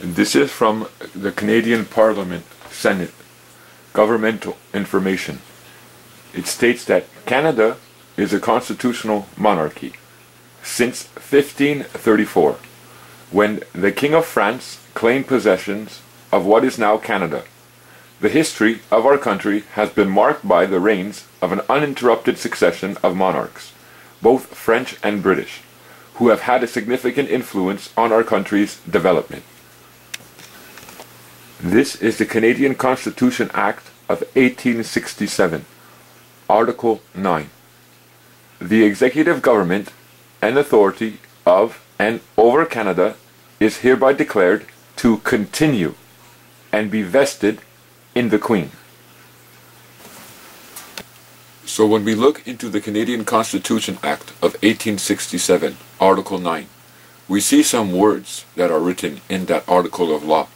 And this is from the Canadian Parliament, Senate, Governmental Information. It states that Canada is a constitutional monarchy since 1534, when the King of France claimed possessions of what is now Canada. The history of our country has been marked by the reigns of an uninterrupted succession of monarchs, both French and British, who have had a significant influence on our country's development. This is the Canadian Constitution Act of 1867, Article 9. The executive government and authority of and over Canada is hereby declared to continue and be vested in the Queen. So when we look into the Canadian Constitution Act of 1867, Article 9, we see some words that are written in that article of law.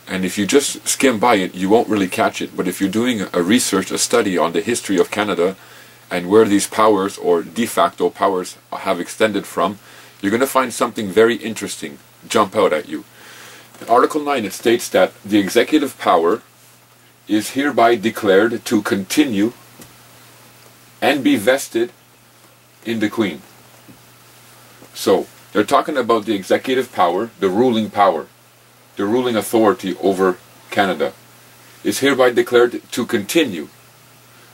And if you just skim by it, you won't really catch it. But if you're doing a research, a study on the history of Canada and where these powers or de facto powers have extended from, you're going to find something very interesting jump out at you. In Article 9, it states that the executive power is hereby declared to continue and be vested in the Queen. So, they're talking about the executive power, the ruling power. The ruling authority over Canada is hereby declared to continue.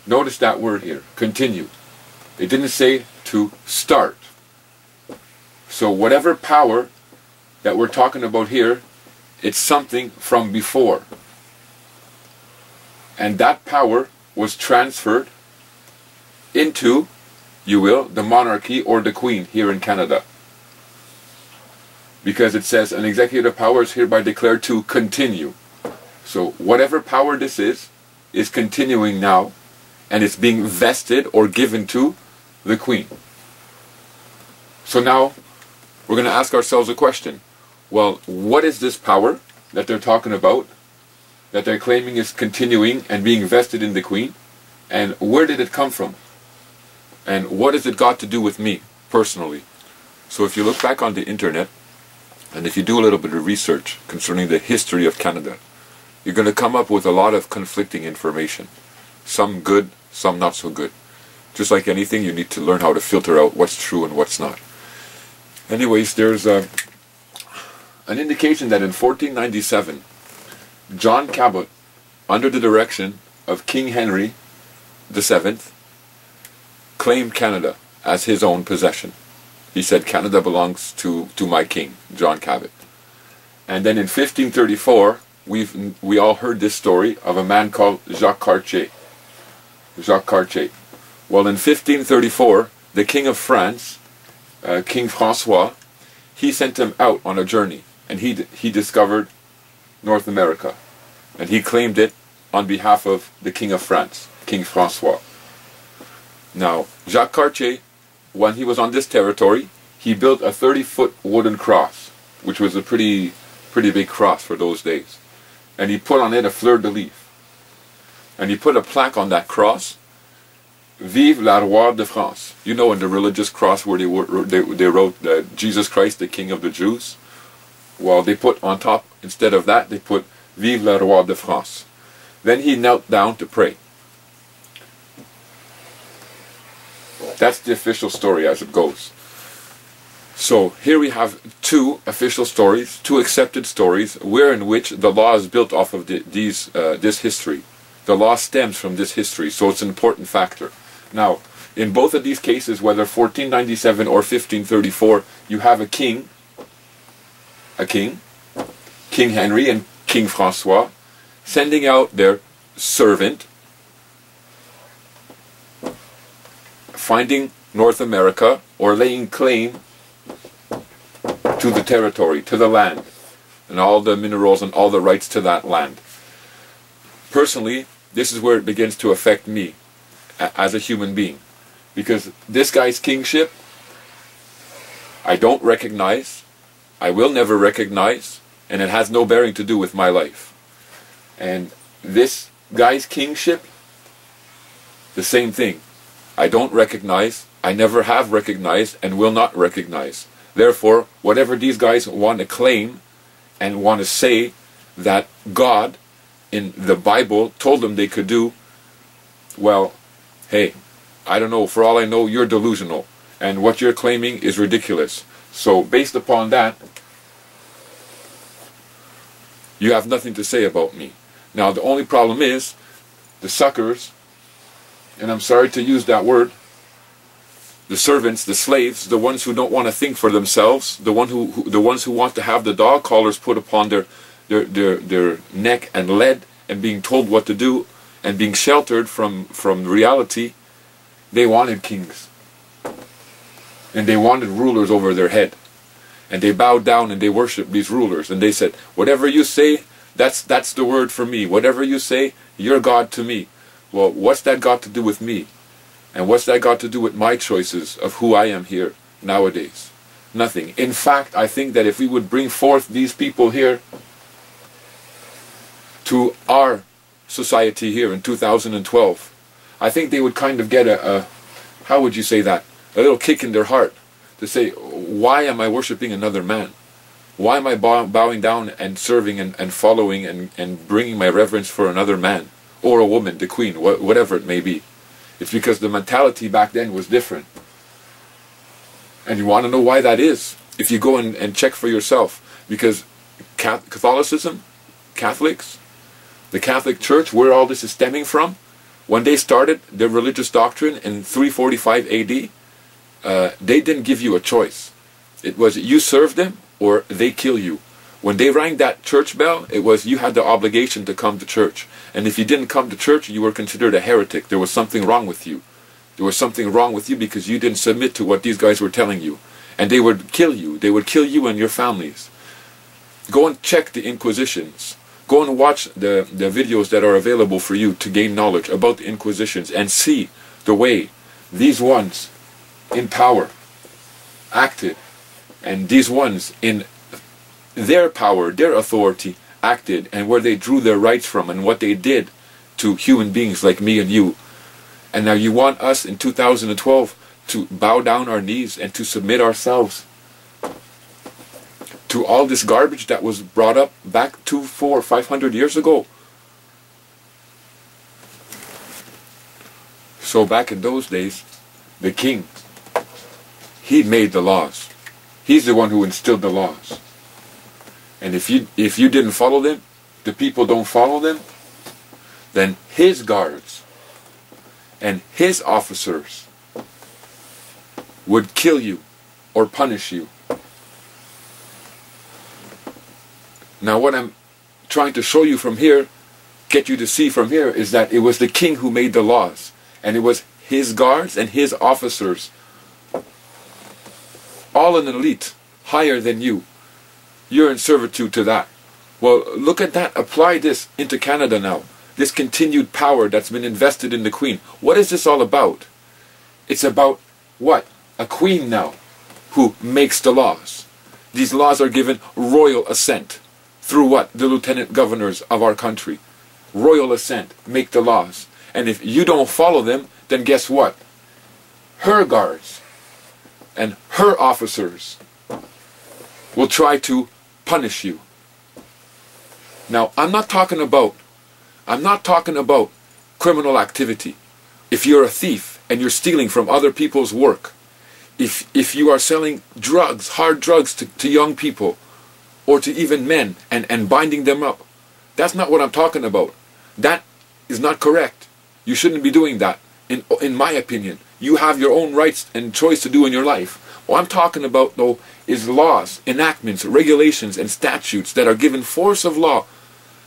Notice that word here, continue. It didn't say to start. So whatever power that we're talking about here, it's something from before. And that power was transferred into, you will, the monarchy or the Queen here in Canada. Because it says an executive power is hereby declared to continue. So whatever power this is continuing now, and it's being vested or given to the Queen. So now we're going to ask ourselves a question. Well, what is this power that they're talking about, that they're claiming is continuing and being vested in the Queen? And where did it come from? And what has it got to do with me personally? So if you look back on the internet, and if you do a little bit of research concerning the history of Canada, you're going to come up with a lot of conflicting information. Some good, some not so good. Just like anything, you need to learn how to filter out what's true and what's not. Anyways, there's an indication that in 1497, John Cabot, under the direction of King Henry VII, claimed Canada as his own possession. He said, Canada belongs to my king, John Cabot. And then in 1534, we all heard this story of a man called Jacques Cartier. Jacques Cartier. Well, in 1534, the King of France, King François, he sent him out on a journey. And he discovered North America. And he claimed it on behalf of the King of France, King François. Now, Jacques Cartier, when he was on this territory, he built a 30-foot wooden cross, which was a pretty big cross for those days. And he put on it a fleur-de-lis. And he put a plaque on that cross, Vive la Roi de France. You know, in the religious cross where they wrote Jesus Christ, the King of the Jews. Well, they put on top, instead of that, they put Vive la Roi de France. Then he knelt down to pray. That's the official story as it goes. So here we have two official stories, two accepted stories, wherein which the law is built off of this history. The law stems from this history, so it's an important factor. Now, in both of these cases, whether 1497 or 1534, you have a king, King Henry and King François, sending out their servant, finding North America, or laying claim to the territory, to the land, and all the minerals and all the rights to that land. Personally, this is where it begins to affect me as a human being, because this guy's kingship, I don't recognize, I will never recognize, and it has no bearing to do with my life. And this guy's kingship, the same thing. I don't recognize, I never have recognized, and will not recognize. Therefore, whatever these guys want to claim and want to say that God in the Bible told them they could do, well, hey, I don't know, for all I know, you're delusional, and what you're claiming is ridiculous. So based upon that, you have nothing to say about me. Now the only problem is, the suckers, and I'm sorry to use that word, the servants, the slaves, the ones who don't want to think for themselves, the ones who want to have the dog collars put upon their neck and led, and being told what to do, and being sheltered from reality, they wanted kings. And they wanted rulers over their head. And they bowed down and they worshipped these rulers. And they said, whatever you say, that's the word for me. Whatever you say, you're God to me. Well, what's that got to do with me? And what's that got to do with my choices of who I am here nowadays? Nothing. In fact, I think that if we would bring forth these people here to our society here in 2012, I think they would kind of get how would you say that? A little kick in their heart to say, why am I worshiping another man? Why am I bowing down and serving and following and bringing my reverence for another man? Or a woman, the queen, whatever it may be. It's because the mentality back then was different. And you want to know why that is? If you go and check for yourself. Because Catholicism, Catholics, the Catholic Church, where all this is stemming from, when they started their religious doctrine in 345 AD, they didn't give you a choice. It was you serve them or they kill you. When they rang that church bell, it was you had the obligation to come to church. And if you didn't come to church, you were considered a heretic. There was something wrong with you. There was something wrong with you because you didn't submit to what these guys were telling you. And they would kill you. They would kill you and your families. Go and check the Inquisitions. Go and watch the videos that are available for you to gain knowledge about the Inquisitions and see the way these ones in power acted, and these ones in their power, their authority acted, and where they drew their rights from and what they did to human beings like me and you. And now you want us in 2012 to bow down our knees and to submit ourselves to all this garbage that was brought up back 200, 400, 500 years ago. So back in those days, the king, he made the laws. He's the one who instilled the laws. And if you didn't follow them, the people don't follow them, then his guards and his officers would kill you or punish you. Now what I'm trying to show you from here, get you to see from here, is that it was the king who made the laws. And it was his guards and his officers, all an elite, higher than you. You're in servitude to that. Well, look at that. Apply this into Canada now. This continued power that's been invested in the queen. What is this all about? It's about what? A queen now who makes the laws. These laws are given royal assent. Through what? The lieutenant governors of our country. Royal assent. Make the laws. And if you don't follow them, then guess what? Her guards and her officers will try to punish you. Now, I'm not talking about criminal activity. If you're a thief and you're stealing from other people's work, if you are selling drugs, hard drugs to young people, or to even men, and binding them up, that's not what I'm talking about. That is not correct. You shouldn't be doing that, in my opinion. You have your own rights and choice to do in your life. What I'm talking about, though, is laws, enactments, regulations, and statutes that are given force of law,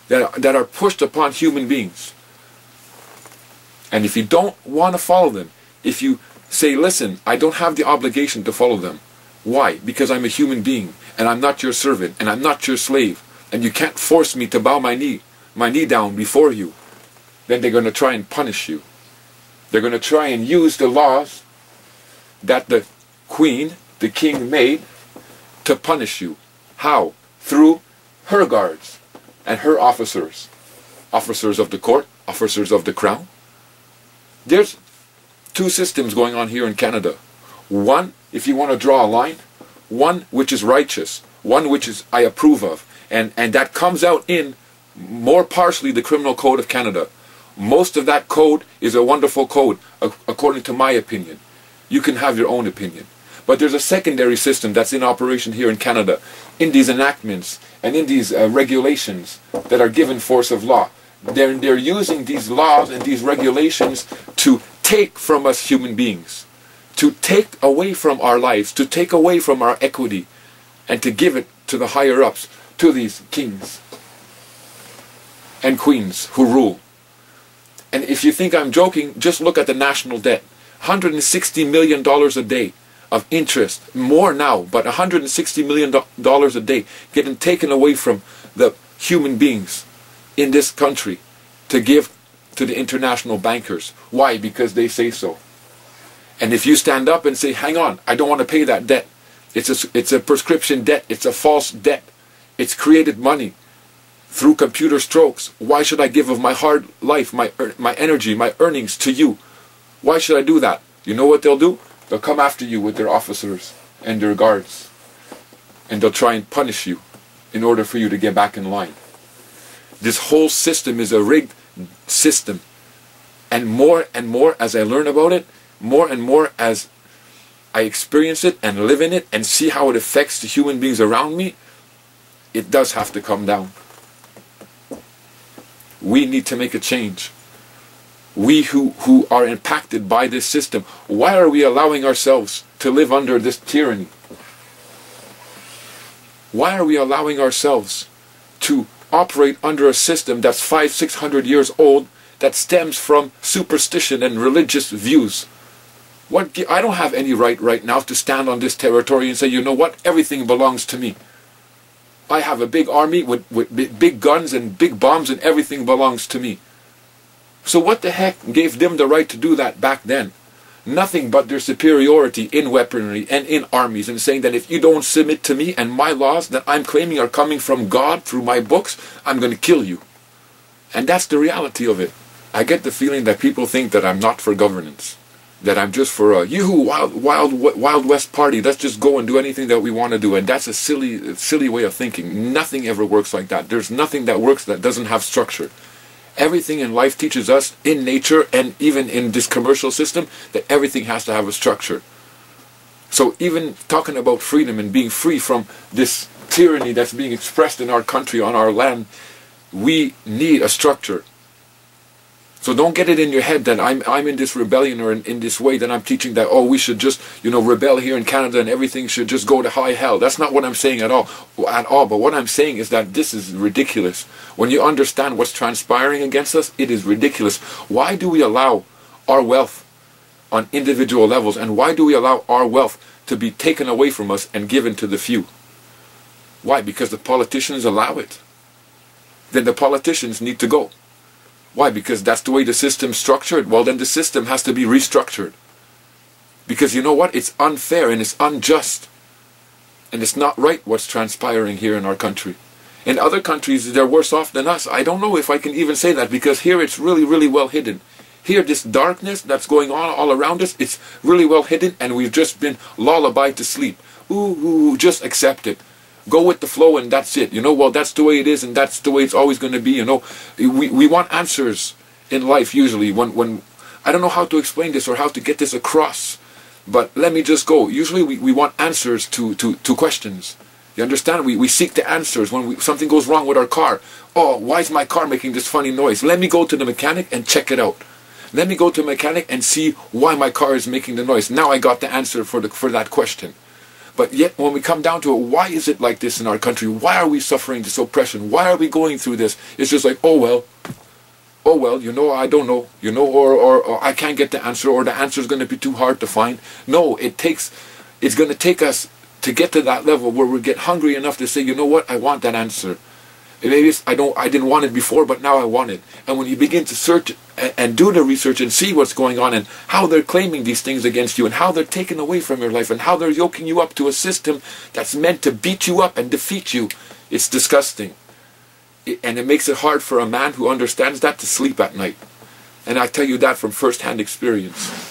that are pushed upon human beings. And if you don't want to follow them, if you say, listen, I don't have the obligation to follow them. Why? Because I'm a human being, and I'm not your servant, and I'm not your slave, and you can't force me to bow my knee down before you. Then they're going to try and punish you. They're going to try and use the laws that the queen, the king made to punish you. How? Through her guards and her officers. Officers of the court, officers of the crown. There's two systems going on here in Canada. One, if you want to draw a line, one which is righteous, one which is I approve of, and that comes out in more partially the Criminal Code of Canada. Most of that code is a wonderful code, according to my opinion. You can have your own opinion. But there's a secondary system that's in operation here in Canada, in these enactments and in these regulations that are given force of law. They're using these laws and these regulations to take from us human beings, to take away from our lives, to take away from our equity, and to give it to the higher-ups, to these kings and queens who rule. And if you think I'm joking, just look at the national debt. $160 million a day of interest, more now, but $160 million a day getting taken away from the human beings in this country to give to the international bankers. Why? Because they say so. And if you stand up and say, hang on, I don't want to pay that debt. It's a prescription debt. It's a false debt. It's created money through computer strokes. Why should I give of my hard life, my energy, my earnings to you? Why should I do that? You know what they'll do? They'll come after you with their officers and their guards. And they'll try and punish you in order for you to get back in line. This whole system is a rigged system. And more as I learn about it, more and more as I experience it and live in it and see how it affects the human beings around me, it does have to come down. We need to make a change. We who are impacted by this system, why are we allowing ourselves to live under this tyranny? Why are we allowing ourselves to operate under a system that's 500-600 years old, that stems from superstition and religious views? I don't have any right now to stand on this territory and say, you know what, everything belongs to me. I have a big army with big guns and big bombs, and everything belongs to me. So what the heck gave them the right to do that back then? Nothing but their superiority in weaponry and in armies, and saying that if you don't submit to me and my laws that I'm claiming are coming from God through my books, I'm going to kill you. And that's the reality of it. I get the feeling that people think that I'm not for governance, that I'm just for a wild west party. Let's just go and do anything that we want to do. And that's a silly way of thinking. Nothing ever works like that. There's nothing that works that doesn't have structure. Everything in life teaches us, in nature and even in this commercial system, that everything has to have a structure. So even talking about freedom and being free from this tyranny that's being expressed in our country, on our land, we need a structure. So don't get it in your head that I'm in this rebellion or in this way that I'm teaching that, oh, we should just, rebel here in Canada and everything should just go to high hell. That's not what I'm saying at all. But what I'm saying is that this is ridiculous. When you understand what's transpiring against us, it is ridiculous. Why do we allow our wealth on individual levels, and why do we allow our wealth to be taken away from us and given to the few? Why? Because the politicians allow it. Then the politicians need to go. Why? Because that's the way the system's structured. Well, then the system has to be restructured. Because you know what? It's unfair and it's unjust. And it's not right what's transpiring here in our country. In other countries, they're worse off than us. I don't know if I can even say that, because here it's really, really well hidden. Here, this darkness that's going on all around us, it's really well hidden, and we've just been lullabied to sleep. Ooh, just accept it. Go with the flow, and that's it. Well, that's the way it is, and that's the way it's always going to be. We want answers in life usually. When I don't know how to explain this or how to get this across, but let me just go. Usually we want answers to questions. You understand? We seek the answers when something goes wrong with our car. Oh, why is my car making this funny noise? Let me go to the mechanic and check it out. Let me go to a mechanic and see why my car is making the noise. Now I got the answer for that question. But yet, when we come down to it, why is it like this in our country? Why are we suffering this oppression? Why are we going through this? It's just like, oh well, I don't know, or I can't get the answer, or the answer is going to be too hard to find. No, it's going to take us to get to that level where we get hungry enough to say, you know what, I want that answer. Maybe I didn't want it before, but now I want it. And when you begin to search and do the research and see what's going on and how they're claiming these things against you and how they're taking away from your life and how they're yoking you up to a system that's meant to beat you up and defeat you, it's disgusting. And it makes it hard for a man who understands that to sleep at night. And I tell you that from first-hand experience.